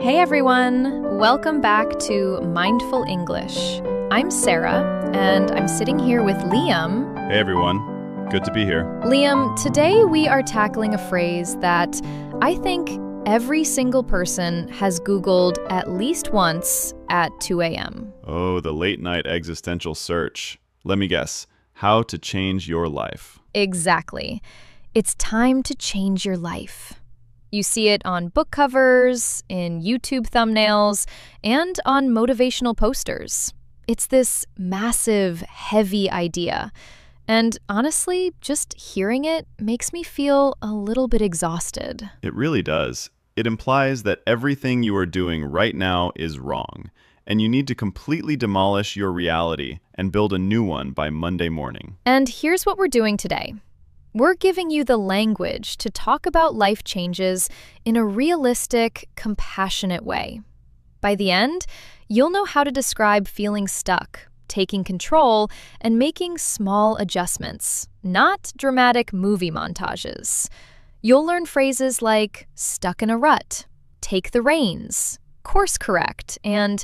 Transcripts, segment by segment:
Hey everyone! Welcome back to Mindful English. I'm Sarah, and I'm sitting here with Liam. Hey everyone, good to be here. Liam, today we are tackling a phrase that I think every single person has Googled at least once at 2 a.m. Oh, the late night existential search. Let me guess, how to change your life. Exactly. It's time to change your life. You see it on book covers, in YouTube thumbnails, and on motivational posters. It's this massive, heavy idea. And honestly, just hearing it makes me feel a little bit exhausted. It really does. It implies that everything you are doing right now is wrong, and you need to completely demolish your reality and build a new one by Monday morning. And here's what we're doing today. We're giving you the language to talk about life changes in a realistic, compassionate way. By the end, you'll know how to describe feeling stuck, taking control, and making small adjustments, not dramatic movie montages. You'll learn phrases like stuck in a rut, take the reins, course correct, and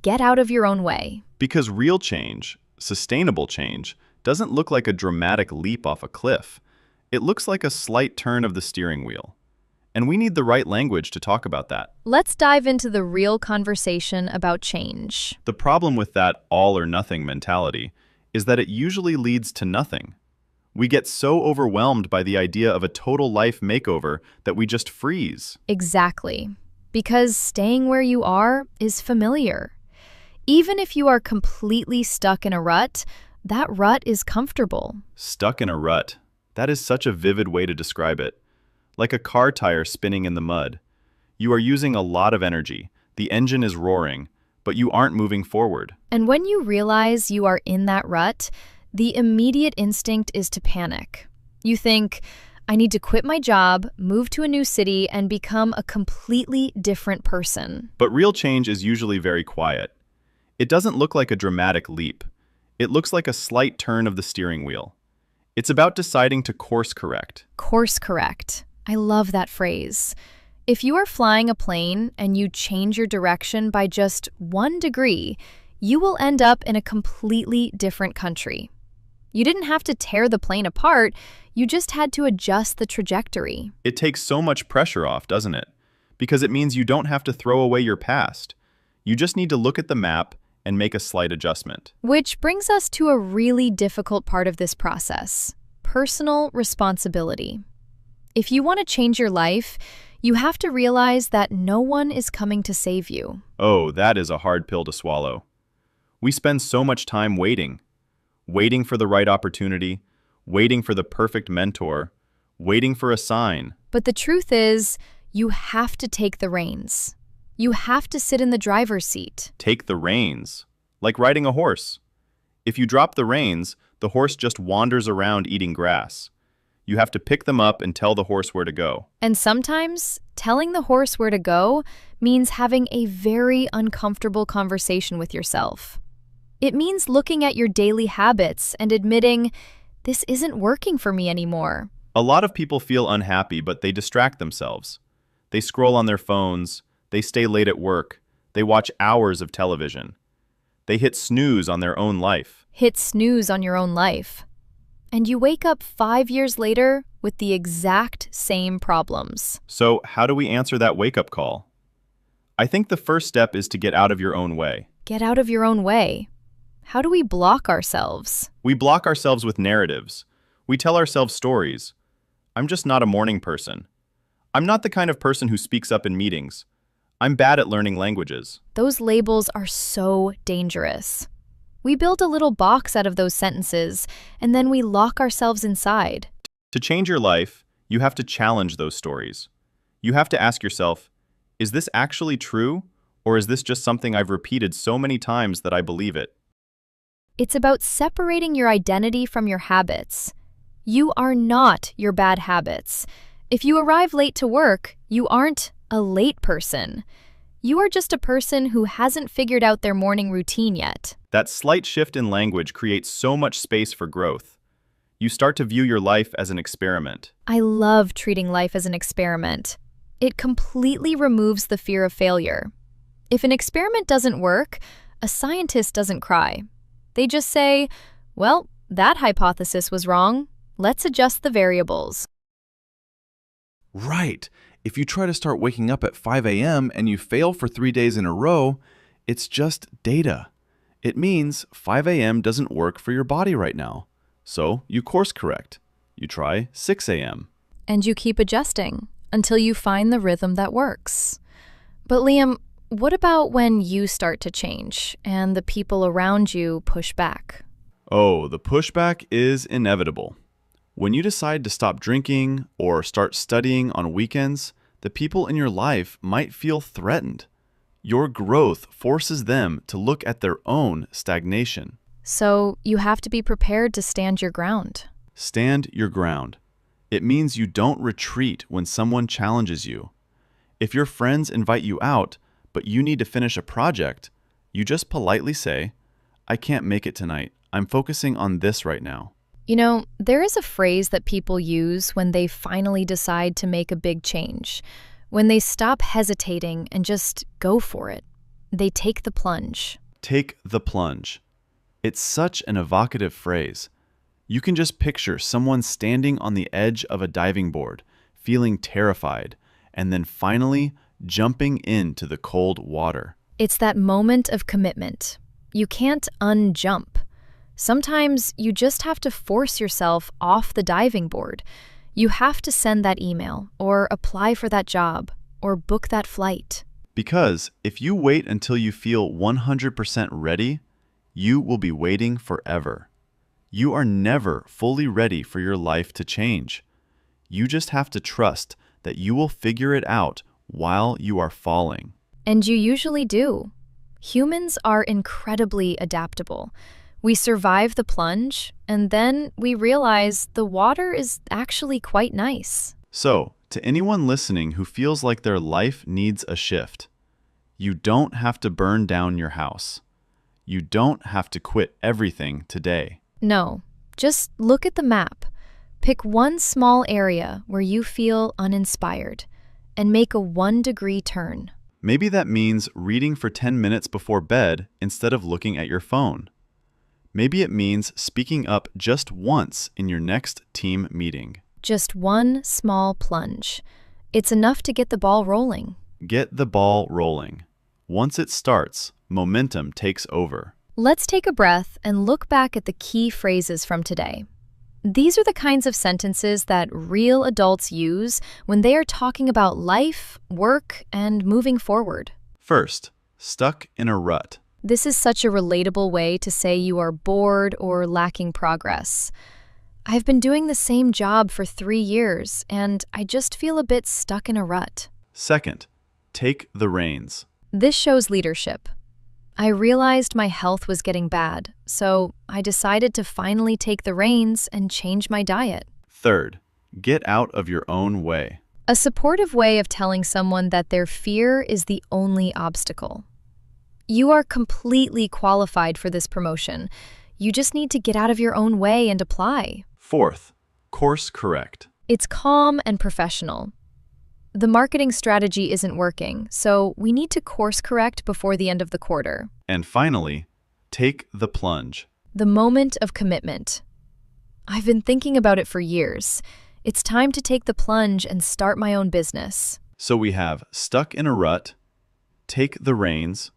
get out of your own way. Because real change, sustainable change, doesn't look like a dramatic leap off a cliff. It looks like a slight turn of the steering wheel. And we need the right language to talk about that. Let's dive into the real conversation about change. The problem with that all or nothing mentality is that it usually leads to nothing. We get so overwhelmed by the idea of a total life makeover that we just freeze. Exactly. Because staying where you are is familiar. Even if you are completely stuck in a rut, that rut is comfortable. Stuck in a rut. That is such a vivid way to describe it. Like a car tire spinning in the mud. You are using a lot of energy. The engine is roaring, but you aren't moving forward. And when you realize you are in that rut, the immediate instinct is to panic. You think, I need to quit my job, move to a new city, and become a completely different person. But real change is usually very quiet. It doesn't look like a dramatic leap. It looks like a slight turn of the steering wheel. It's about deciding to course correct. Course correct. I love that phrase. If you are flying a plane and you change your direction by just 1 degree, you will end up in a completely different country. You didn't have to tear the plane apart, you just had to adjust the trajectory. It takes so much pressure off, doesn't it? Because it means you don't have to throw away your past. You just need to look at the map and make a slight adjustment. Which brings us to a really difficult part of this process: personal responsibility. If you want to change your life, you have to realize that no one is coming to save you. Oh, that is a hard pill to swallow. We spend so much time waiting for the right opportunity, waiting for the perfect mentor, waiting for a sign. But the truth is, you have to take the reins. You have to sit in the driver's seat. Take the reins, like riding a horse. If you drop the reins, the horse just wanders around eating grass. You have to pick them up and tell the horse where to go. And sometimes, telling the horse where to go means having a very uncomfortable conversation with yourself. It means looking at your daily habits and admitting, this isn't working for me anymore. A lot of people feel unhappy, but they distract themselves. They scroll on their phones. They stay late at work. They watch hours of television. They hit snooze on their own life. Hit snooze on your own life. And you wake up 5 years later with the exact same problems. So how do we answer that wake-up call? I think the first step is to get out of your own way. Get out of your own way. How do we block ourselves? We block ourselves with narratives. We tell ourselves stories. I'm just not a morning person. I'm not the kind of person who speaks up in meetings. I'm bad at learning languages. Those labels are so dangerous. We build a little box out of those sentences, and then we lock ourselves inside. To change your life, you have to challenge those stories. You have to ask yourself, is this actually true, or is this just something I've repeated so many times that I believe it? It's about separating your identity from your habits. You are not your bad habits. If you arrive late to work, you aren't a late person. You are just a person who hasn't figured out their morning routine yet. That slight shift in language creates so much space for growth. You start to view your life as an experiment. I love treating life as an experiment. It completely removes the fear of failure. If an experiment doesn't work, a scientist doesn't cry. They just say, well, that hypothesis was wrong. Let's adjust the variables. Right. If you try to start waking up at 5 a.m. and you fail for 3 days in a row, it's just data. It means 5 a.m. doesn't work for your body right now. So you course correct. You try 6 a.m. And you keep adjusting until you find the rhythm that works. But Liam, what about when you start to change and the people around you push back? Oh, the pushback is inevitable. When you decide to stop drinking or start studying on weekends, the people in your life might feel threatened. Your growth forces them to look at their own stagnation. So you have to be prepared to stand your ground. Stand your ground. It means you don't retreat when someone challenges you. If your friends invite you out, but you need to finish a project, you just politely say, I can't make it tonight. I'm focusing on this right now. You know, there is a phrase that people use when they finally decide to make a big change. When they stop hesitating and just go for it. They take the plunge. Take the plunge. It's such an evocative phrase. You can just picture someone standing on the edge of a diving board, feeling terrified, and then finally jumping into the cold water. It's that moment of commitment. You can't unjump. Sometimes you just have to force yourself off the diving board. You have to send that email, or apply for that job, or book that flight. Because if you wait until you feel 100% ready, you will be waiting forever. You are never fully ready for your life to change. You just have to trust that you will figure it out while you are falling. And you usually do. Humans are incredibly adaptable. We survive the plunge, and then we realize the water is actually quite nice. So, to anyone listening who feels like their life needs a shift, you don't have to burn down your house. You don't have to quit everything today. No, just look at the map. Pick one small area where you feel uninspired, and make a 1-degree turn. Maybe that means reading for 10 minutes before bed instead of looking at your phone. Maybe it means speaking up just once in your next team meeting. Just one small plunge. It's enough to get the ball rolling. Get the ball rolling. Once it starts, momentum takes over. Let's take a breath and look back at the key phrases from today. These are the kinds of sentences that real adults use when they are talking about life, work, and moving forward. First, stuck in a rut. This is such a relatable way to say you are bored or lacking progress. I've been doing the same job for 3 years, and I just feel a bit stuck in a rut. Second, take the reins. This shows leadership. I realized my health was getting bad, so I decided to finally take the reins and change my diet. Third, get out of your own way. A supportive way of telling someone that their fear is the only obstacle. You are completely qualified for this promotion. You just need to get out of your own way and apply. Fourth, course correct. It's calm and professional. The marketing strategy isn't working, so we need to course correct before the end of the quarter. And finally, take the plunge. The moment of commitment. I've been thinking about it for years. It's time to take the plunge and start my own business. So we have stuck in a rut, take the reins,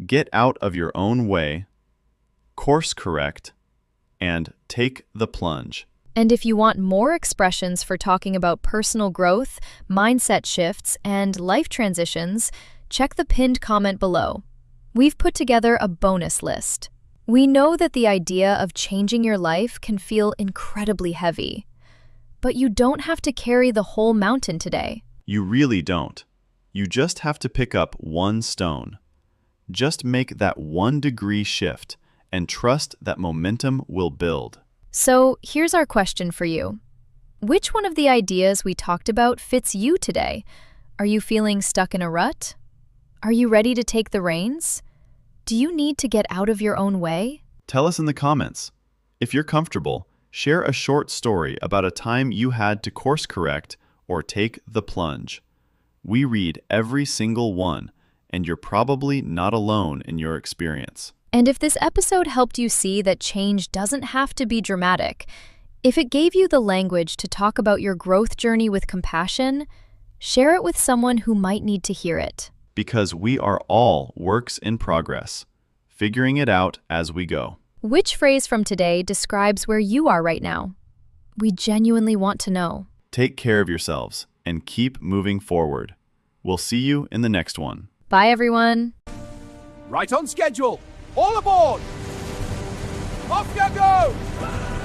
get out of your own way, course correct, and take the plunge. And if you want more expressions for talking about personal growth, mindset shifts, and life transitions, check the pinned comment below. We've put together a bonus list. We know that the idea of changing your life can feel incredibly heavy. But you don't have to carry the whole mountain today. You really don't. You just have to pick up one stone. Just make that 1-degree shift and trust that momentum will build. So here's our question for you. Which one of the ideas we talked about fits you today? Are you feeling stuck in a rut? Are you ready to take the reins? Do you need to get out of your own way? Tell us in the comments. If you're comfortable, share a short story about a time you had to course correct or take the plunge. We read every single one, and you're probably not alone in your experience. And if this episode helped you see that change doesn't have to be dramatic, if it gave you the language to talk about your growth journey with compassion, share it with someone who might need to hear it. Because we are all works in progress, figuring it out as we go. Which phrase from today describes where you are right now? We genuinely want to know. Take care of yourselves and keep moving forward. We'll see you in the next one. Bye, everyone. Right on schedule. All aboard. Off you go.